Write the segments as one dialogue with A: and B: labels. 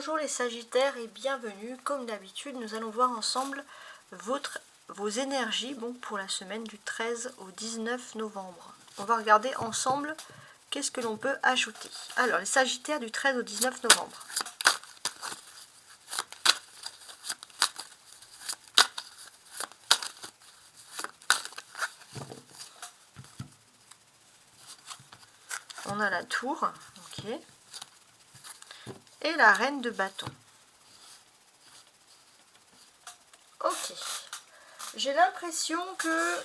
A: bonjour les Sagittaires et bienvenue. Comme d'habitude, nous allons voir ensemble vos énergies pour la semaine du 13 au 19 novembre. On va regarder ensemble qu'est-ce que l'on peut ajouter. Alors, les Sagittaires du 13 au 19 novembre. On a la tour, ok, et la reine de bâton. Ok, j'ai l'impression que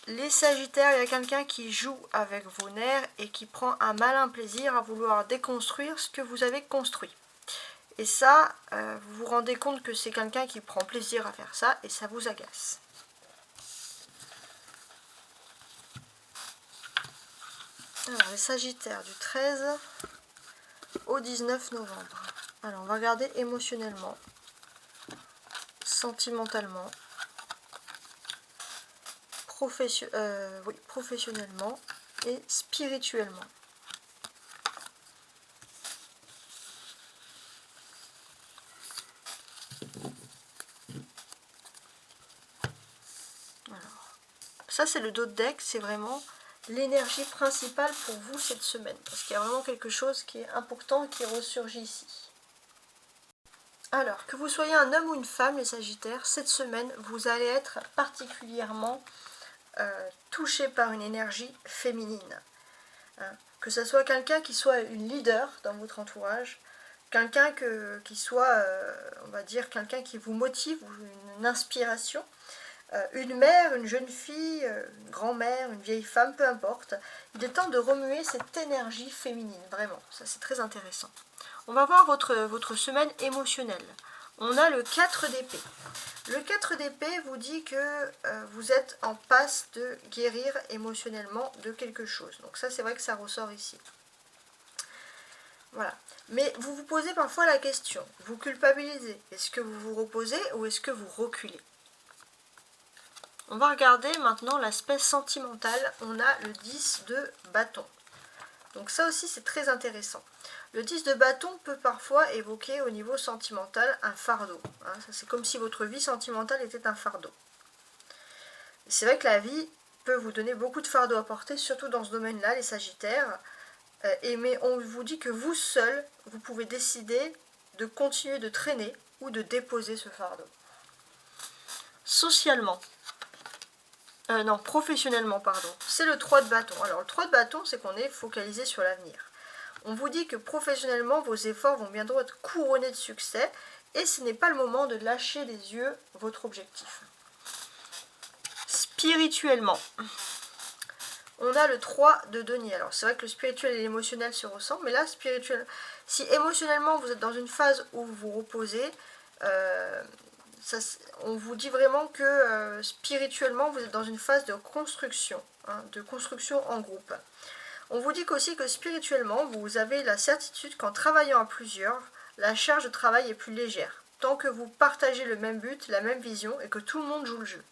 A: les Sagittaires, il y a quelqu'un qui joue avec vos nerfs et qui prend un malin plaisir à vouloir déconstruire ce que vous avez construit. Et ça, vous vous rendez compte que c'est quelqu'un qui prend plaisir à faire ça et ça vous agace. Alors, les Sagittaires du 13 au 19 novembre. Alors, on va regarder émotionnellement, sentimentalement, professionnellement et spirituellement. Alors, ça c'est le dos de deck, c'est vraiment l'énergie principale pour vous cette semaine, parce qu'il y a vraiment quelque chose qui est important et qui ressurgit ici. Alors, que vous soyez un homme ou une femme, les Sagittaires, cette semaine, vous allez être particulièrement touché par une énergie féminine. Que ce soit quelqu'un qui soit une leader dans votre entourage, quelqu'un qui soit, on va dire, quelqu'un qui vous motive, ou une inspiration, une mère, une jeune fille, une grand-mère, une vieille femme, peu importe. Il est temps de remuer cette énergie féminine, vraiment, ça c'est très intéressant. On va voir votre semaine émotionnelle. On a le 4 d'épée. Le 4 d'épée vous dit que vous êtes en passe de guérir émotionnellement de quelque chose. Donc ça, c'est vrai que ça ressort ici. Voilà. Mais vous vous posez parfois la question, vous culpabilisez. Est-ce que vous vous reposez ou est-ce que vous reculez? On va regarder maintenant l'aspect sentimental. On a le 10 de bâton. Donc ça aussi, c'est très intéressant. Le 10 de bâton peut parfois évoquer au niveau sentimental un fardeau. C'est comme si votre vie sentimentale était un fardeau. C'est vrai que la vie peut vous donner beaucoup de fardeaux à porter, surtout dans ce domaine-là, les Sagittaires. Mais on vous dit que vous seul, vous pouvez décider de continuer de traîner ou de déposer ce fardeau. Socialement. Non, professionnellement, pardon. C'est le 3 de bâton. Alors, le 3 de bâton, c'est qu'on est focalisé sur l'avenir. On vous dit que professionnellement, vos efforts vont bientôt être couronnés de succès et ce n'est pas le moment de lâcher des yeux votre objectif. Spirituellement, on a le 3 de denier. Alors, c'est vrai que le spirituel et l'émotionnel se ressemblent, mais là, spirituel, si émotionnellement, vous êtes dans une phase où vous vous reposez, on vous dit vraiment que spirituellement, vous êtes dans une phase de construction en groupe. On vous dit aussi que spirituellement, vous avez la certitude qu'en travaillant à plusieurs, la charge de travail est plus légère. Tant que vous partagez le même but, la même vision et que tout le monde joue le jeu.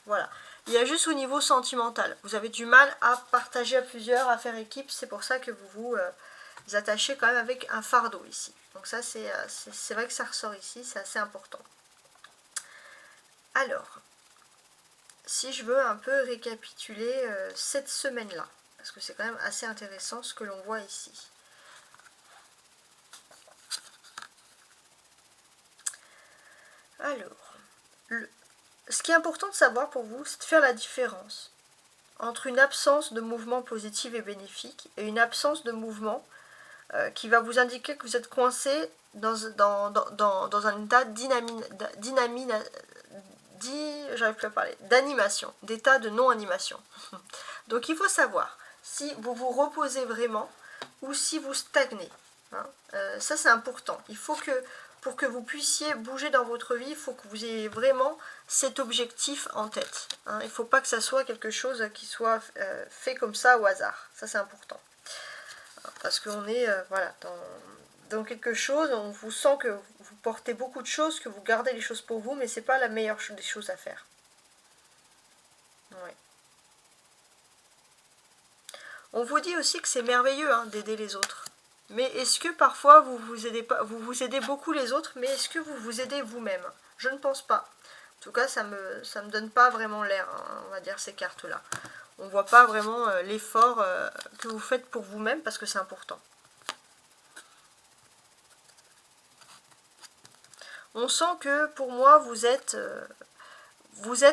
A: Voilà. Il y a juste au niveau sentimental. Vous avez du mal à partager à plusieurs, à faire équipe. C'est pour ça que vous vous attachez quand même avec un fardeau ici. Donc ça, c'est vrai que ça ressort ici. C'est assez important. Alors, si je veux un peu récapituler cette semaine-là, parce que c'est quand même assez intéressant ce que l'on voit ici. Alors, ce qui est important de savoir pour vous, c'est de faire la différence entre une absence de mouvement positif et bénéfique et une absence de mouvement qui va vous indiquer que vous êtes coincé dans un état d'animation, d'état de non-animation. Donc il faut savoir si vous vous reposez vraiment ou si vous stagnez. Ça c'est important. Il faut que pour que vous puissiez bouger dans votre vie, il faut que vous ayez vraiment cet objectif en tête. Il ne faut pas que ça soit quelque chose qui soit fait comme ça au hasard. Ça c'est important. Parce qu'on est voilà, dans quelque chose, on vous sent que vous portez beaucoup de choses, que vous gardez les choses pour vous, mais ce n'est pas la meilleure des choses à faire. Ouais. On vous dit aussi que c'est merveilleux d'aider les autres. Mais est-ce que parfois vous vous aidez beaucoup les autres, mais est-ce que vous vous aidez vous-même? Je ne pense pas. En tout cas, ça me donne pas vraiment l'air, hein, on va dire, ces cartes-là. On ne voit pas vraiment l'effort que vous faites pour vous-même, parce que c'est important. On sent que, pour moi, vous êtes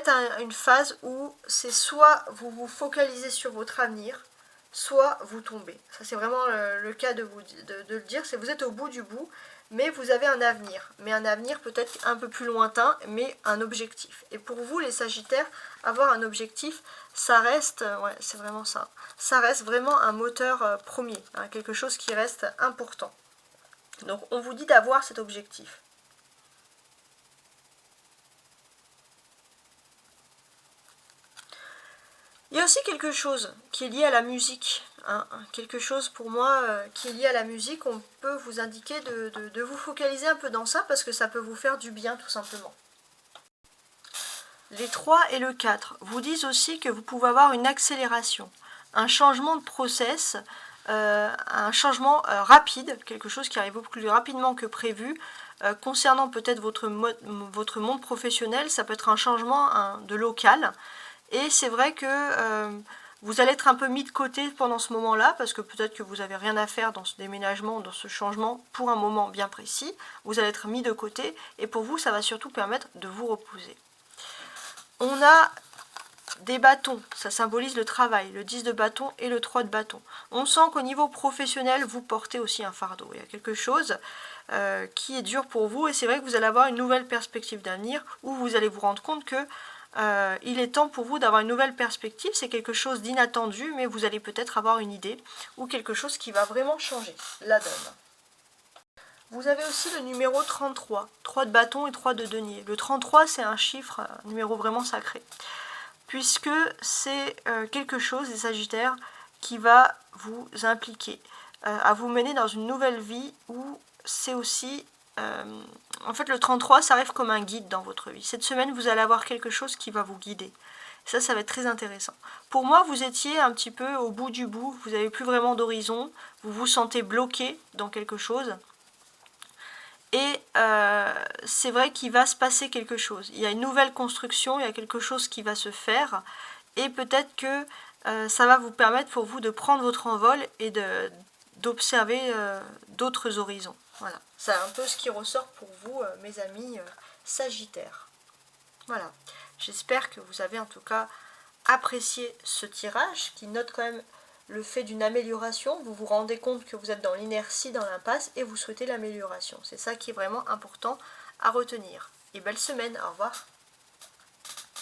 A: à une phase où c'est soit vous vous focalisez sur votre avenir, soit vous tombez. Ça, c'est vraiment le cas de le dire, c'est vous êtes au bout du bout, mais vous avez un avenir. Mais un avenir peut-être un peu plus lointain, mais un objectif. Et pour vous, les Sagittaires, avoir un objectif, ça reste, ouais, c'est vraiment ça. Ça reste vraiment un moteur premier, hein, quelque chose qui reste important. Donc, on vous dit d'avoir cet objectif. Il y a aussi quelque chose qui est lié à la musique, hein, quelque chose pour moi qui est lié à la musique. On peut vous indiquer de vous focaliser un peu dans ça parce que ça peut vous faire du bien tout simplement. Les 3 et le 4 vous disent aussi que vous pouvez avoir une accélération, un changement de process, un changement rapide, quelque chose qui arrive beaucoup plus rapidement que prévu. Concernant peut-être votre monde professionnel, ça peut être un changement de local. Et c'est vrai que vous allez être un peu mis de côté pendant ce moment-là, parce que peut-être que vous n'avez rien à faire dans ce déménagement, dans ce changement, pour un moment bien précis. Vous allez être mis de côté, et pour vous, ça va surtout permettre de vous reposer. On a des bâtons, ça symbolise le travail, le 10 de bâton et le 3 de bâton. On sent qu'au niveau professionnel, vous portez aussi un fardeau. Il y a quelque chose qui est dur pour vous, et c'est vrai que vous allez avoir une nouvelle perspective d'avenir, où vous allez vous rendre compte que il est temps pour vous d'avoir une nouvelle perspective. C'est quelque chose d'inattendu, mais vous allez peut-être avoir une idée ou quelque chose qui va vraiment changer la donne. Vous avez aussi le numéro 33, 3 de bâton et 3 de denier. Le 33, c'est un chiffre, un numéro vraiment sacré, puisque c'est quelque chose, les Sagittaires, qui va vous impliquer, à vous mener dans une nouvelle vie où c'est aussi... en fait, le 33, ça arrive comme un guide dans votre vie. Cette semaine, vous allez avoir quelque chose qui va vous guider. Ça va être très intéressant. Pour moi, vous étiez un petit peu au bout du bout. Vous n'avez plus vraiment d'horizon. Vous vous sentez bloqué dans quelque chose. Et c'est vrai qu'il va se passer quelque chose. Il y a une nouvelle construction, il y a quelque chose qui va se faire. Et peut-être que ça va vous permettre pour vous de prendre votre envol et d'observer d'autres horizons. Voilà, c'est un peu ce qui ressort pour vous, mes amis Sagittaires. Voilà, j'espère que vous avez en tout cas apprécié ce tirage qui note quand même le fait d'une amélioration. Vous vous rendez compte que vous êtes dans l'inertie, dans l'impasse et vous souhaitez l'amélioration. C'est ça qui est vraiment important à retenir. Et belle semaine, au revoir.